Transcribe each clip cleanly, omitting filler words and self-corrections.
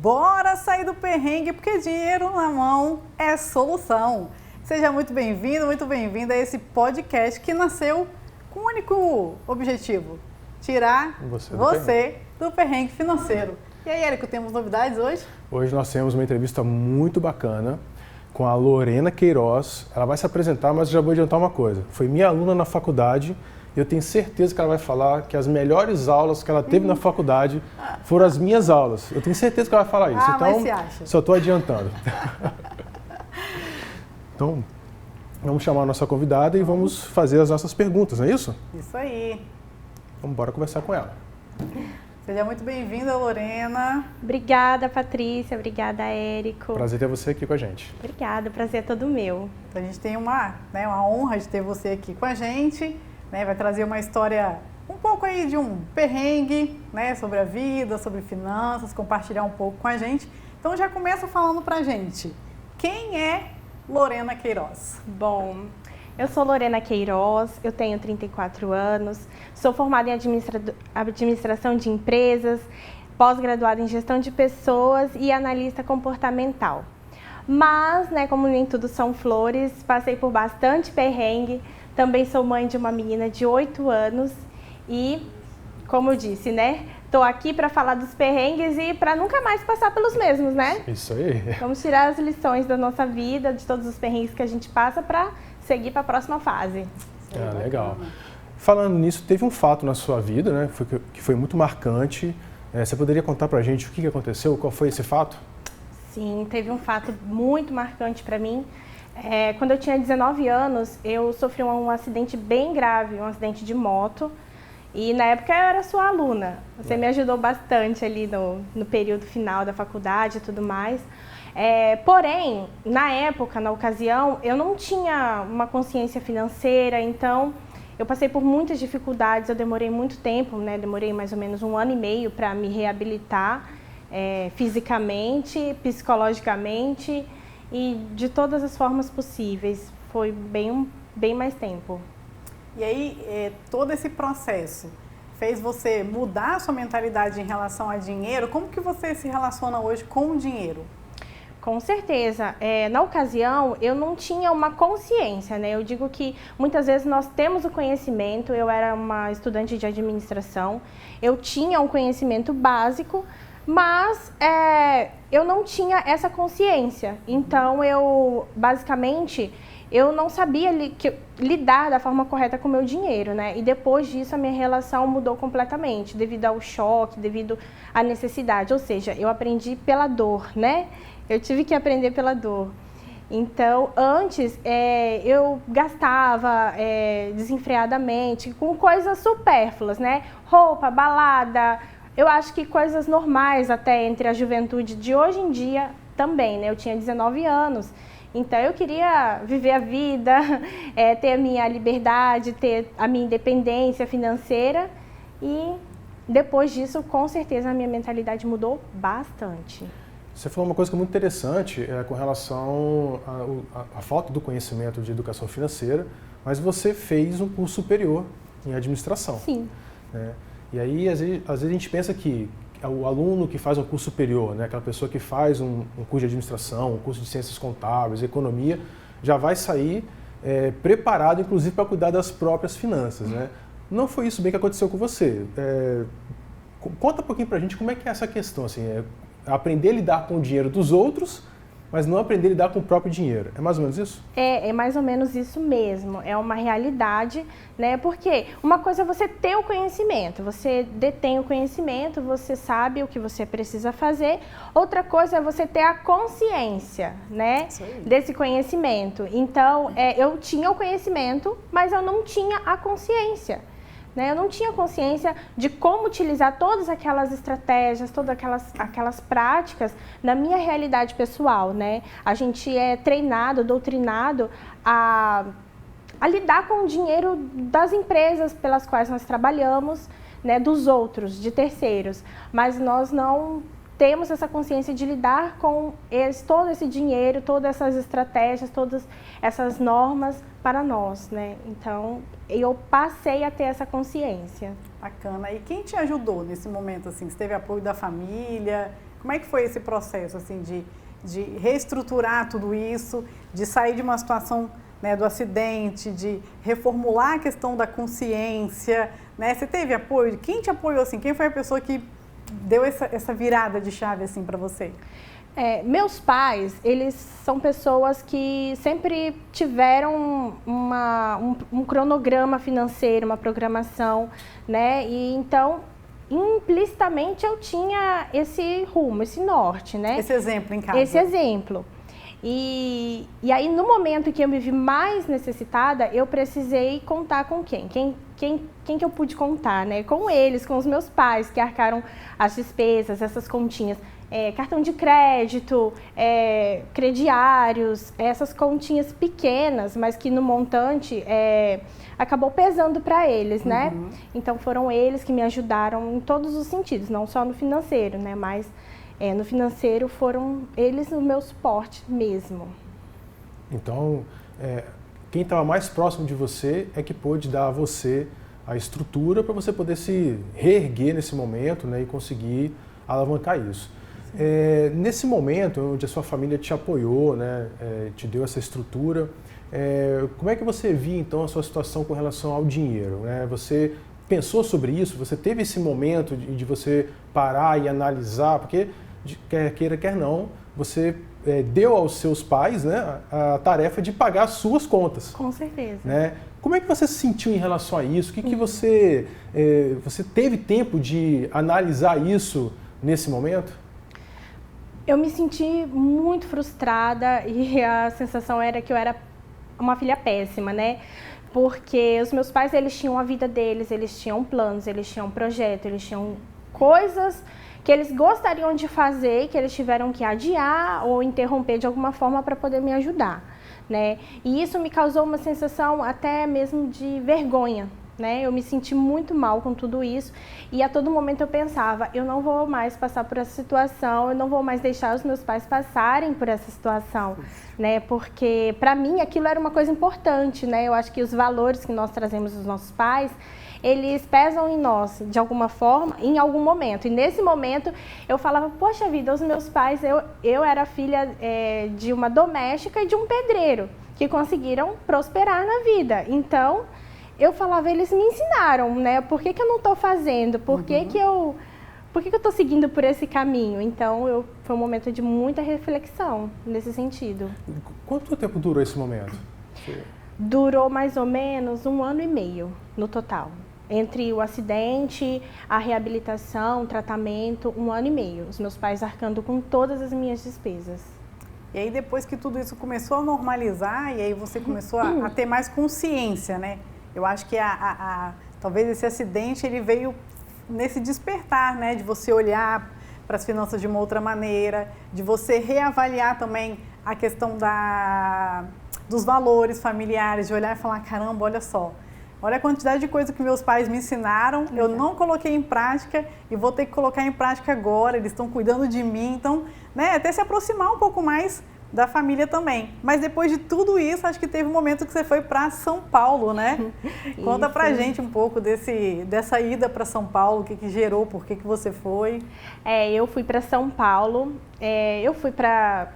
Bora sair do perrengue, porque dinheiro na mão é solução. Seja muito bem-vindo, muito bem-vinda a esse podcast que nasceu com um único objetivo: tirar você do perrengue financeiro. E aí, Érico, temos novidades hoje? Hoje nós temos uma entrevista muito bacana com a Lorena Queiroz. Ela vai se apresentar, mas já vou adiantar uma coisa. Foi minha aluna na faculdade e eu tenho certeza que ela vai falar que as melhores aulas que ela teve na faculdade foram as minhas aulas. Eu tenho certeza que ela vai falar isso. Então, só estou adiantando. Então, vamos chamar a nossa convidada e vamos fazer as nossas perguntas, não é isso? Isso aí. Vamos embora conversar com ela. Uma muito bem-vinda, Lorena. Obrigada, Patrícia. Obrigada, Érico. Prazer ter você aqui com a gente. Obrigada, o prazer é todo meu. A gente tem uma honra de ter você aqui com a gente. Vai trazer uma história um pouco aí de um perrengue, sobre a vida, sobre finanças, compartilhar um pouco com a gente. Então já começa falando pra gente, quem é Lorena Queiroz? Bom, eu sou Lorena Queiroz, eu tenho 34 anos, sou formada em administração de empresas, pós-graduada em gestão de pessoas e analista comportamental. Mas, como nem tudo são flores, passei por bastante perrengue. Também sou mãe de uma menina de 8 anos e, como eu disse, estou aqui para falar dos perrengues e para nunca mais passar pelos mesmos, Isso aí. Vamos tirar as lições da nossa vida, de todos os perrengues que a gente passa para seguir para a próxima fase. Legal. Falando nisso, teve um fato na sua vida, que foi muito marcante. Você poderia contar para a gente o que aconteceu? Qual foi esse fato? Sim, teve um fato muito marcante para mim. Quando eu tinha 19 anos, eu sofri um acidente bem grave, um acidente de moto. E na época eu era sua aluna. Você me ajudou bastante ali no período final da faculdade e tudo mais. Porém, na época, na ocasião, eu não tinha uma consciência financeira, então eu passei por muitas dificuldades, eu demorei muito tempo, demorei mais ou menos 1 ano e meio para me reabilitar fisicamente, psicologicamente e de todas as formas possíveis. Foi bem mais tempo. E aí, todo esse processo fez você mudar a sua mentalidade em relação a dinheiro? Como que você se relaciona hoje com o dinheiro? Com certeza. Na ocasião, eu não tinha uma consciência, Eu digo que muitas vezes nós temos o conhecimento. Eu era uma estudante de administração, eu tinha um conhecimento básico, mas eu não tinha essa consciência. Então, eu não sabia lidar da forma correta com o meu dinheiro, E depois disso, a minha relação mudou completamente, devido ao choque, devido à necessidade. Ou seja, eu aprendi pela dor, Eu tive que aprender pela dor. Então, antes, eu gastava desenfreadamente com coisas supérfluas, Roupa, balada. Eu acho que coisas normais até entre a juventude de hoje em dia também, Eu tinha 19 anos, então eu queria viver a vida, ter a minha liberdade, ter a minha independência financeira e depois disso, com certeza, a minha mentalidade mudou bastante. Você falou uma coisa que é muito interessante com relação à falta do conhecimento de educação financeira, mas você fez um curso superior em administração. Sim. E aí, às vezes a gente pensa que o aluno que faz um curso superior, aquela pessoa que faz um curso de administração, um curso de ciências contábeis, economia, já vai sair preparado, inclusive, para cuidar das próprias finanças. Não foi isso bem que aconteceu com você. Conta um pouquinho para a gente como é que é essa questão, aprender a lidar com o dinheiro dos outros, mas não aprender a lidar com o próprio dinheiro. É mais ou menos isso? É mais ou menos isso mesmo. É uma realidade, Porque uma coisa é você ter o conhecimento, você detém o conhecimento, você sabe o que você precisa fazer. Outra coisa é você ter a consciência, desse conhecimento. Então, eu tinha o conhecimento, mas eu não tinha a consciência. Eu não tinha consciência de como utilizar todas aquelas estratégias, todas aquelas práticas na minha realidade pessoal, A gente é treinado, doutrinado a lidar com o dinheiro das empresas pelas quais nós trabalhamos, dos outros, de terceiros, mas nós não temos essa consciência de lidar com todo esse dinheiro, todas essas estratégias, todas essas normas para nós, Então, eu passei a ter essa consciência. Bacana. E quem te ajudou nesse momento, assim? Você teve apoio da família? Como é que foi esse processo, assim, de reestruturar tudo isso, de sair de uma situação, né, do acidente, de reformular a questão da consciência, né? Você teve apoio? Quem te apoiou, assim? Quem foi a pessoa que deu essa virada de chave, assim, para você? Meus pais, eles são pessoas que sempre tiveram um cronograma financeiro, uma programação, né? E então, implicitamente, eu tinha esse rumo, esse norte, né? Esse exemplo em casa. Esse exemplo. E aí, no momento que eu me vi mais necessitada, eu precisei contar com quem? Quem que eu pude contar, né? Com eles, com os meus pais, que arcaram as despesas, essas continhas. Cartão de crédito, crediários, essas continhas pequenas, mas que no montante acabou pesando para eles, né? Então foram eles que me ajudaram em todos os sentidos, não só no financeiro, né? Mas no financeiro foram eles o meu suporte mesmo. Então, quem estava mais próximo de você é que pôde dar a você a estrutura para você poder se reerguer nesse momento, né, e conseguir alavancar isso. Nesse momento onde a sua família te apoiou, né, te deu essa estrutura, como é que você via então a sua situação com relação ao dinheiro, né? Você pensou sobre isso? Você teve esse momento de você parar e analisar? Porque, quer queira, quer não, você deu aos seus pais, né, a tarefa de pagar as suas contas. Com certeza. Né? Como é que você se sentiu em relação a isso? O que você teve tempo de analisar isso nesse momento? Eu me senti muito frustrada e a sensação era que eu era uma filha péssima, né? Porque os meus pais, eles tinham a vida deles, eles tinham planos, eles tinham projetos, eles tinham coisas que eles gostariam de fazer, que eles tiveram que adiar ou interromper de alguma forma para poder me ajudar, né? E isso me causou uma sensação até mesmo de vergonha, né? Eu me senti muito mal com tudo isso e a todo momento eu pensava, eu não vou mais passar por essa situação, eu não vou mais deixar os meus pais passarem por essa situação, né? Porque para mim aquilo era uma coisa importante, né? Eu acho que os valores que nós trazemos dos nossos pais, eles pesam em nós de alguma forma, em algum momento. E nesse momento eu falava, poxa vida, os meus pais, eu era filha de uma doméstica e de um pedreiro que conseguiram prosperar na vida. Então eu falava, eles me ensinaram, né? Por que eu não estou fazendo? Por que eu estou seguindo por esse caminho? Então, foi um momento de muita reflexão nesse sentido. Quanto tempo durou esse momento? Durou mais ou menos 1 ano e meio no total. Entre o acidente, a reabilitação, o tratamento, 1 ano e meio. Os meus pais arcando com todas as minhas despesas. E aí, depois que tudo isso começou a normalizar, e aí você começou a ter mais consciência, né? Eu acho que talvez esse acidente ele veio nesse despertar, né? De você olhar para as finanças de uma outra maneira, de você reavaliar também a questão dos valores familiares, de olhar e falar, caramba, olha só, olha a quantidade de coisa que meus pais me ensinaram, eu não coloquei em prática e vou ter que colocar em prática agora, eles estão cuidando de mim, então, né? Até se aproximar um pouco mais da família também. Mas depois de tudo isso, acho que teve um momento que você foi para São Paulo, né? Conta pra gente um pouco dessa ida para São Paulo, o que gerou, por que você foi? Eu fui para São Paulo, eu fui para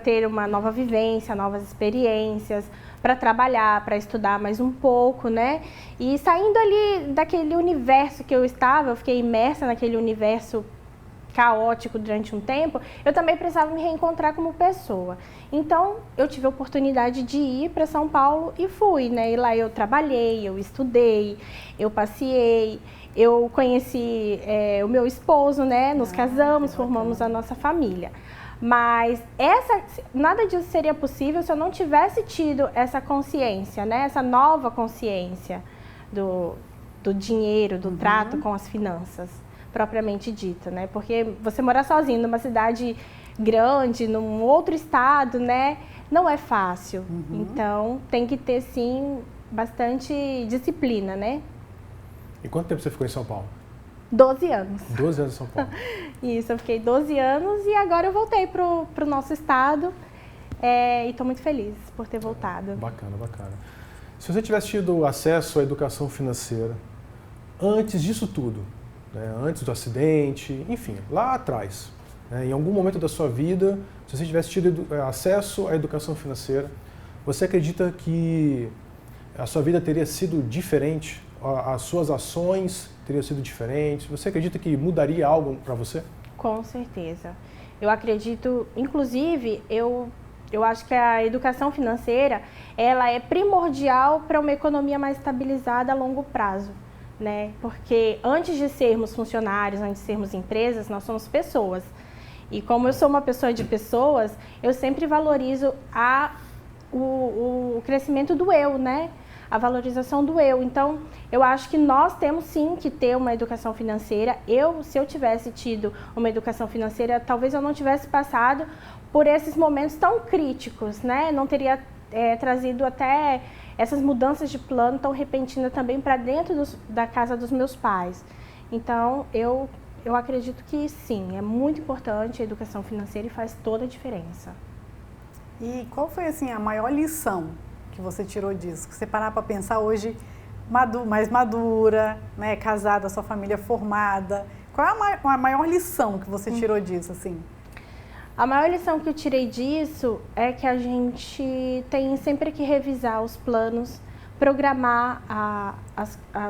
ter uma nova vivência, novas experiências, para trabalhar, para estudar mais um pouco, né? E saindo ali daquele universo que eu estava, eu fiquei imersa naquele universo caótico durante um tempo, eu também precisava me reencontrar como pessoa. Então, eu tive a oportunidade de ir para São Paulo e fui, né? E lá eu trabalhei, eu estudei, eu passeei, eu conheci o meu esposo, né? Nos casamos, formamos a nossa família. Mas nada disso seria possível se eu não tivesse tido essa consciência, né? Essa nova consciência do dinheiro, do trato com as finanças, propriamente dita, né? Porque você morar sozinho numa cidade grande, num outro estado, né? Não é fácil. Então, tem que ter, sim, bastante disciplina, né? E quanto tempo você ficou em São Paulo? 12 anos. 12 anos em São Paulo. Isso, eu fiquei 12 anos e agora eu voltei pro nosso estado e estou muito feliz por ter voltado. Bacana, bacana. Se você tivesse tido acesso à educação financeira antes disso tudo, né, antes do acidente, enfim, lá atrás, Em algum momento da sua vida, se você tivesse tido acesso à educação financeira, você acredita que a sua vida teria sido diferente? As suas ações teriam sido diferentes? Você acredita que mudaria algo para você? Com certeza. Eu acredito, inclusive, eu acho que a educação financeira, ela é primordial para uma economia mais estabilizada a longo prazo, né? Porque antes de sermos funcionários, antes de sermos empresas, nós somos pessoas. E como eu sou uma pessoa de pessoas, eu sempre valorizo o crescimento do eu, né? A valorização do eu. Então, eu acho que nós temos sim que ter uma educação financeira. Se eu tivesse tido uma educação financeira, talvez eu não tivesse passado por esses momentos tão críticos, né? Não teria trazido até essas mudanças de plano tão repentinas também para dentro da casa dos meus pais. Então, eu acredito que sim, é muito importante a educação financeira e faz toda a diferença. E qual foi assim a maior lição que você tirou disso? Que você parar para pensar hoje, mais madura, né, casada, sua família formada. Qual é a maior lição que você tirou disso, assim? A maior lição que eu tirei disso é que a gente tem sempre que revisar os planos, programar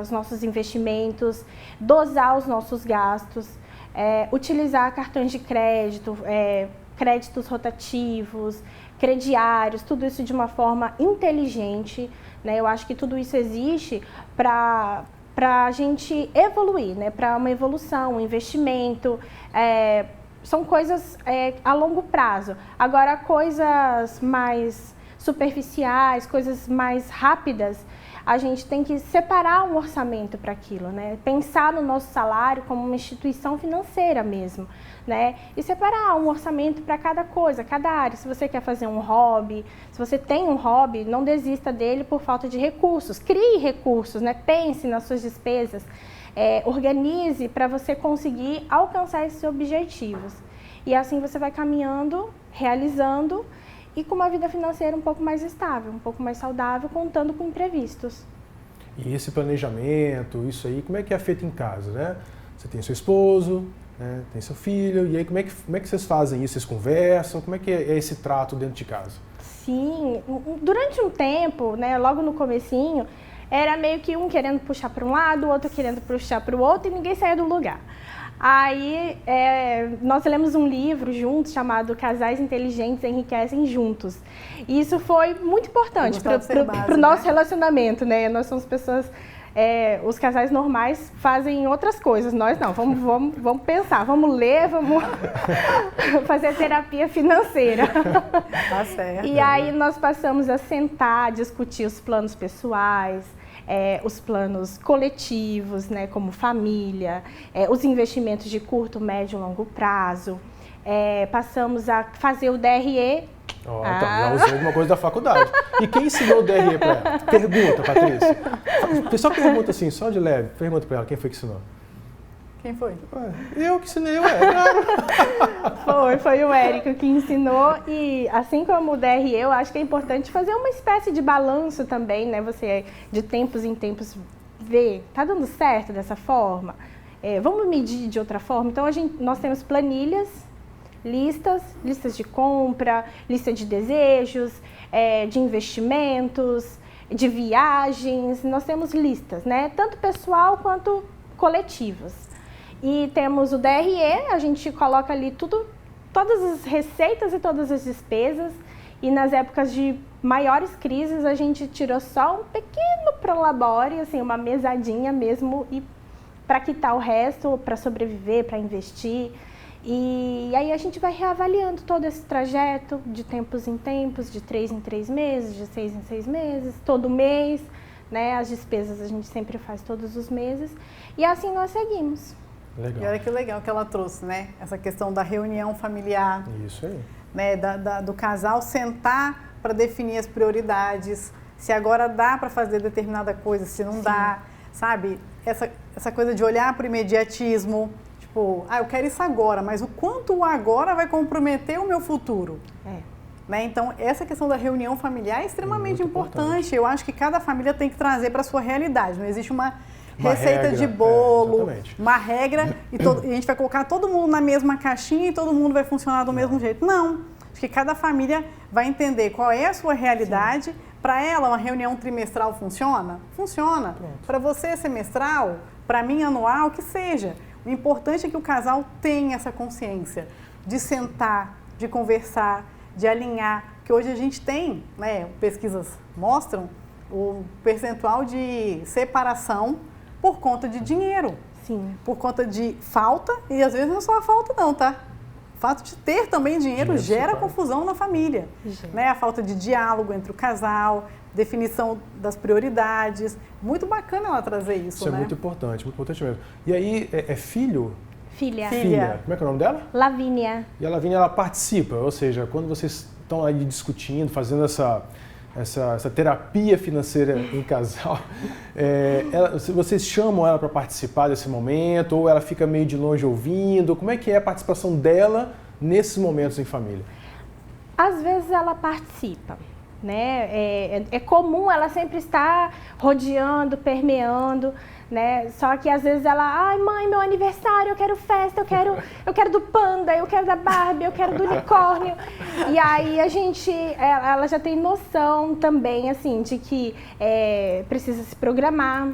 os nossos investimentos, dosar os nossos gastos, utilizar cartões de crédito, créditos rotativos, crediários, tudo isso de uma forma inteligente, né? Eu acho que tudo isso existe para a gente evoluir, né? Para uma evolução, um investimento, são coisas a longo prazo. Agora, coisas mais superficiais, coisas mais rápidas, a gente tem que separar um orçamento para aquilo, né? Pensar no nosso salário como uma instituição financeira mesmo, né? E separar um orçamento para cada coisa, cada área. Se você quer fazer um hobby, se você tem um hobby, não desista dele por falta de recursos. Crie recursos, né? Pense nas suas despesas, organize para você conseguir alcançar esses objetivos. E assim você vai caminhando, realizando e com uma vida financeira um pouco mais estável, um pouco mais saudável, contando com imprevistos. E esse planejamento, isso aí, como é que é feito em casa, né? Você tem seu esposo, né? Tem seu filho, e aí como é que vocês fazem isso? Vocês conversam? Como é que é esse trato dentro de casa? Sim, durante um tempo, né, logo no comecinho, era meio que um querendo puxar para um lado, o outro querendo puxar para o outro e ninguém saía do lugar. Aí, nós lemos um livro juntos chamado Casais Inteligentes Enriquecem Juntos. E isso foi muito importante para o nosso relacionamento, né? Nós somos pessoas, os casais normais fazem outras coisas, nós não. Vamos pensar, vamos ler, vamos fazer terapia financeira. Tá certo. E aí nós passamos a sentar, discutir os planos pessoais, os planos coletivos, né, como família, os investimentos de curto, médio e longo prazo. Passamos a fazer o DRE. Então, já usou alguma coisa da faculdade. E quem ensinou o DRE para ela? Pergunta, Patrícia. Só pergunta assim, só de leve. Pergunta para ela, quem foi que ensinou? Quem foi? Eu que ensinei, Foi o Érico que ensinou e assim como o DRE, eu acho que é importante fazer uma espécie de balanço também, né? Você de tempos em tempos ver, tá dando certo dessa forma? Vamos medir de outra forma? Então nós temos planilhas, listas de compra, lista de desejos, de investimentos, de viagens, nós temos listas, né? Tanto pessoal quanto coletivas. E temos o DRE, a gente coloca ali todas as receitas e todas as despesas. E nas épocas de maiores crises, a gente tirou só um pequeno prolabore, assim, uma mesadinha mesmo, e para quitar o resto, para sobreviver, para investir. E aí a gente vai reavaliando todo esse trajeto de tempos em tempos, de 3 em 3 meses, de 6 em 6 meses, todo mês, né? As despesas a gente sempre faz todos os meses. E assim nós seguimos. Legal. E olha que legal que ela trouxe, né? Essa questão da reunião familiar. Isso aí. Né? Do casal sentar para definir as prioridades. Se agora dá para fazer determinada coisa, se não dá, sabe? Essa coisa de olhar para o imediatismo. Tipo, eu quero isso agora, mas o quanto o agora vai comprometer o meu futuro? Né? Então, essa questão da reunião familiar é extremamente importante. Eu acho que cada família tem que trazer para a sua realidade. Não existe uma receita regra, de bolo, exatamente. uma regra, e a gente vai colocar todo mundo na mesma caixinha e todo mundo vai funcionar do mesmo jeito. Não. Acho que cada família vai entender qual é a sua realidade. Para ela, uma reunião trimestral funciona? Funciona. Para você, semestral, para mim, anual, que seja. O importante é que o casal tenha essa consciência de sentar, de conversar, de alinhar, que hoje a gente tem, né, pesquisas mostram o percentual de separação por conta de dinheiro. Sim. Por conta de falta, e às vezes não é só a falta não, tá? O fato de ter também dinheiro gera separa. confusão na família. Né? A falta de diálogo entre o casal, definição das prioridades. Muito bacana ela trazer isso, Isso né? é muito importante mesmo. E aí, é filho? Filha. Filha. Como é que é o nome dela? Lavínia. E a Lavínia, ela participa, ou seja, quando vocês estão aí discutindo, fazendo essa terapia financeira em casal, vocês chamam ela para participar desse momento, ou ela fica meio de longe ouvindo? Como é que é a participação dela nesses momentos em família? Às vezes ela participa, né? É comum ela sempre estar rodeando, permeando, né? Só que às vezes ela, ai mãe, meu aniversário, eu quero festa, eu quero do panda, eu quero da Barbie, eu quero do unicórnio. E aí ela já tem noção também, assim, de que precisa se programar,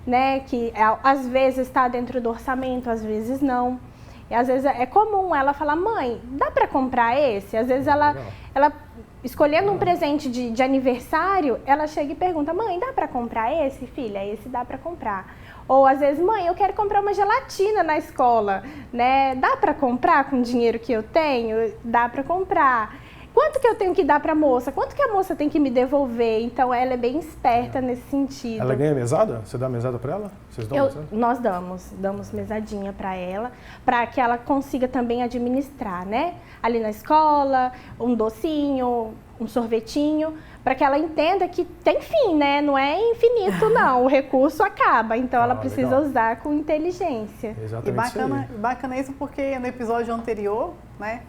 né? Que às vezes está dentro do orçamento, às vezes não. E às vezes é comum ela falar, mãe, dá para comprar esse? Às vezes ela escolhendo um presente de aniversário, ela chega e pergunta, mãe, dá para comprar esse, filha? Esse dá para comprar. Ou às vezes, mãe, eu quero comprar uma gelatina na escola, né? Dá para comprar com o dinheiro que eu tenho? Dá para comprar. Quanto que eu tenho que dar para a moça? Quanto que a moça tem que me devolver? Então, ela é bem esperta nesse sentido. Ela ganha mesada? Você dá mesada para ela? Vocês dão mesada? Nós damos mesadinha para ela, para que ela consiga também administrar, né? Ali na escola, um docinho, um sorvetinho, para que ela entenda que tem fim, né? Não é infinito, não. O recurso acaba, então ela precisa legal. usar com inteligência. Exatamente. E bacana isso porque no episódio anterior, né?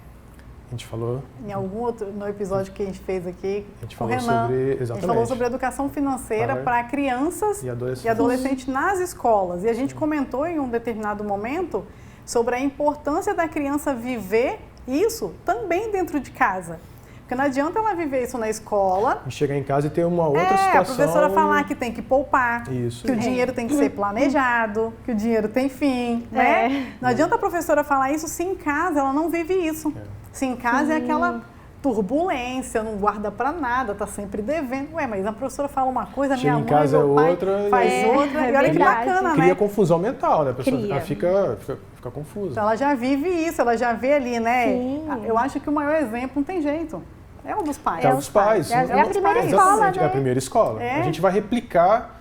A gente falou. Em algum outro, no episódio que a gente fez aqui, A gente com o falou Renan, sobre. Exatamente. a gente falou sobre educação financeira para crianças e adolescentes nas escolas. E a gente comentou em um determinado momento sobre a importância da criança viver isso também dentro de casa. Porque não adianta ela viver isso na escola. E chegar em casa e ter uma outra situação. A professora falar que tem que poupar, Isso. que o dinheiro tem que ser planejado, que o dinheiro tem fim, né? Não adianta a professora falar isso se em casa ela não vive isso. Se em casa é aquela turbulência, não guarda pra nada, tá sempre devendo. Ué, mas a professora fala uma coisa, Chega minha em mãe, casa meu pai outra, faz outra. E olha que bacana, Cria né? confusão mental, né? A pessoa Cria. fica confusa. Então ela já vive isso, ela já vê ali, né? Sim. Eu acho que o maior exemplo não tem jeito. É o dos pais. É o dos pais. É a primeira Exatamente, escola, né? É a primeira escola. É. A gente vai replicar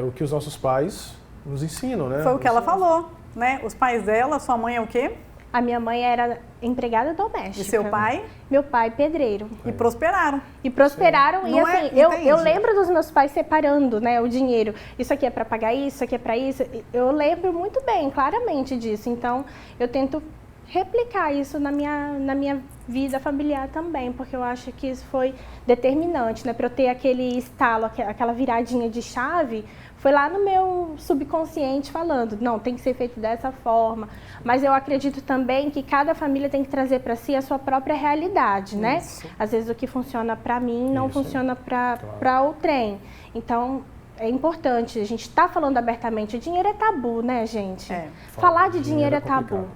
o que os nossos pais nos ensinam, né? Foi o que ela falou, né? Os pais dela, sua mãe é o quê? A minha mãe era empregada doméstica. E seu pai? Meu pai, pedreiro. E prosperaram. E prosperaram. E Não assim, entende? eu lembro dos meus pais separando, né, o dinheiro. Isso aqui é para pagar isso aqui é para isso. Eu lembro muito bem, claramente disso. Então, eu tento replicar isso na minha vida familiar também, porque eu acho que isso foi determinante, né, para eu ter aquele estalo, aquela viradinha de chave. Foi lá no meu subconsciente falando, não, tem que ser feito dessa forma. Mas eu acredito também que cada família tem que trazer para si a sua própria realidade, né? Isso. Às vezes o que funciona para mim não Isso. funciona para outrem. Então, é importante, a gente está falando abertamente, o dinheiro é tabu, né, gente? Falar de dinheiro é tabu. Uhum.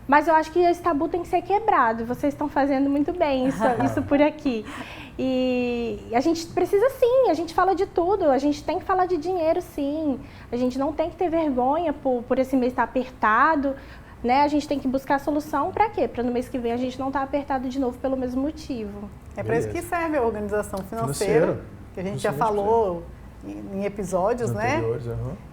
Mas eu acho que esse tabu tem que ser quebrado. Vocês estão fazendo muito bem isso por aqui. E a gente precisa sim, a gente fala de tudo, a gente tem que falar de dinheiro sim. A gente não tem que ter vergonha por esse mês estar apertado, né? A gente tem que buscar a solução para quê? Para no mês que vem a gente não estar apertado de novo pelo mesmo motivo. É para isso que serve a organização financeira, Financeira. que a gente já falou em episódios, né?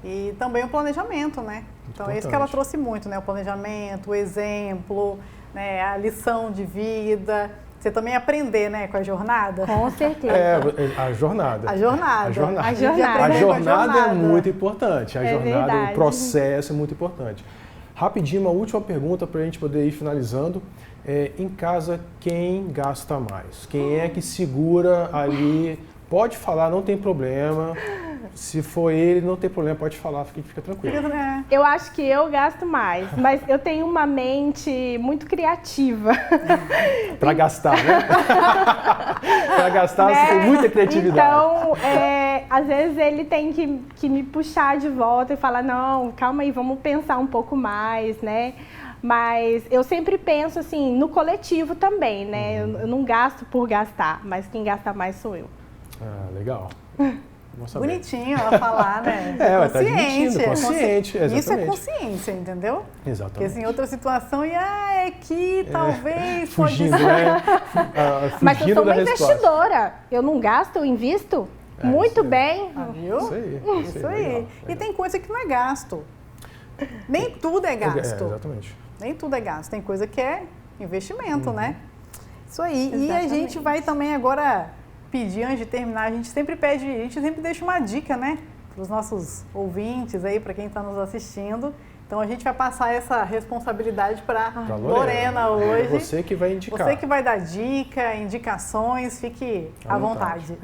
E também o planejamento, né? Então é isso que ela trouxe muito, né? O planejamento, o exemplo, né? A lição de vida. Você também aprender, né, com a jornada? Com certeza. A jornada. A jornada. A jornada. A jornada. A jornada é muito importante. A jornada, verdade. o processo é muito importante. Rapidinho, uma última pergunta para a gente poder ir finalizando. Em casa, quem gasta mais? Quem é que segura ali? Pode falar, não tem problema. Se for ele, não tem problema, pode falar, fica tranquilo. Eu acho que eu gasto mais, mas eu tenho uma mente muito criativa. Para gastar, né? Para gastar, você tem muita criatividade. Então, às vezes ele tem que me puxar de volta e falar, não, calma aí, vamos pensar um pouco mais, né? Mas eu sempre penso assim, no coletivo também, né? Eu não gasto por gastar, mas quem gasta mais sou eu. Ah, legal. Bonitinho ela falar, né? Tá consciente. Exatamente. Isso é consciência, entendeu? Exatamente. Porque assim, outra situação, é que talvez fugindo, pode ser. Né? Mas eu sou uma investidora. Eu não gasto, eu invisto muito bem. Viu? Isso aí. Legal. E tem coisa que não é gasto. Nem tudo é gasto. Exatamente. Nem tudo é gasto. Tem coisa que é investimento, né? Isso aí. Exatamente. E a gente vai também agora pedir, antes de terminar, a gente sempre deixa uma dica, né? Para os nossos ouvintes aí, para quem está nos assistindo. Então a gente vai passar essa responsabilidade para Lorena hoje. Você que vai indicar. Você que vai dar dica, indicações, fique à vontade.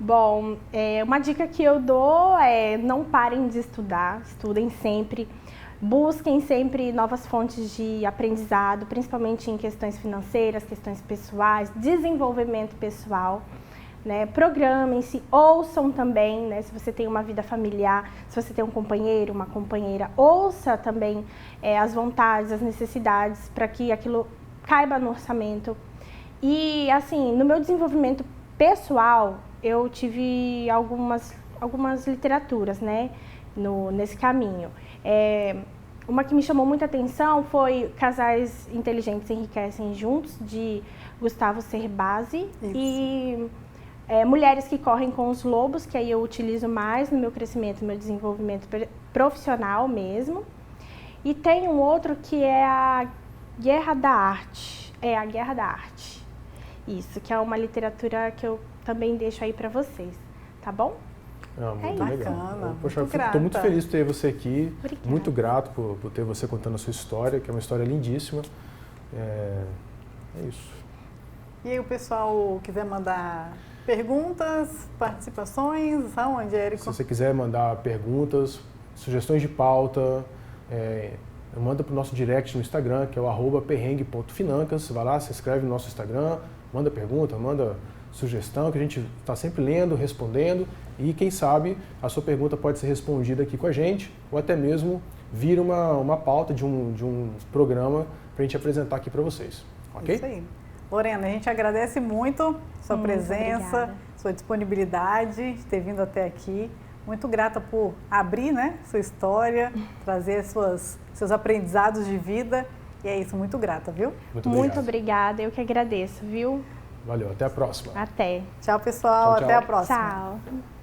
Bom, uma dica que eu dou é não parem de estudar, estudem sempre. Busquem sempre novas fontes de aprendizado, principalmente em questões financeiras, questões pessoais, desenvolvimento pessoal, né? Programem-se, ouçam também, né? Se você tem uma vida familiar, se você tem um companheiro, uma companheira, ouça também as vontades, as necessidades, para que aquilo caiba no orçamento. E, assim, no meu desenvolvimento pessoal, eu tive algumas literaturas, né? Nesse caminho. Uma que me chamou muita atenção foi Casais Inteligentes Enriquecem Juntos, de Gustavo Cerbasi. E Mulheres que Correm com os Lobos, que aí eu utilizo mais no meu crescimento, no meu desenvolvimento profissional mesmo. E tem um outro que é a Guerra da Arte. A Guerra da Arte. Isso, que é uma literatura que eu também deixo aí para vocês, tá bom? Muito legal. Bacana, Poxa, muito estou muito feliz de ter você aqui. Obrigada. Muito grato por ter você contando a sua história, que é uma história lindíssima. É isso. E aí o pessoal quiser mandar perguntas, participações, aonde, Érico? Se você quiser mandar perguntas, sugestões de pauta, manda para o nosso direct no Instagram, que é o @perrengue.financas. Vai lá, se inscreve no nosso Instagram, manda pergunta, manda sugestão, que a gente está sempre lendo, respondendo, e quem sabe a sua pergunta pode ser respondida aqui com a gente, ou até mesmo vir uma pauta de um programa para a gente apresentar aqui para vocês, ok? Isso aí. Lorena, a gente agradece muito sua presença, obrigada. Sua disponibilidade de ter vindo até aqui. Muito grata por abrir, né, sua história, trazer seus aprendizados de vida. E é isso, muito grata, viu? Muito obrigada, eu que agradeço, viu? Valeu, até a próxima. Até. Tchau, pessoal. Tchau, tchau. Até a próxima. Tchau.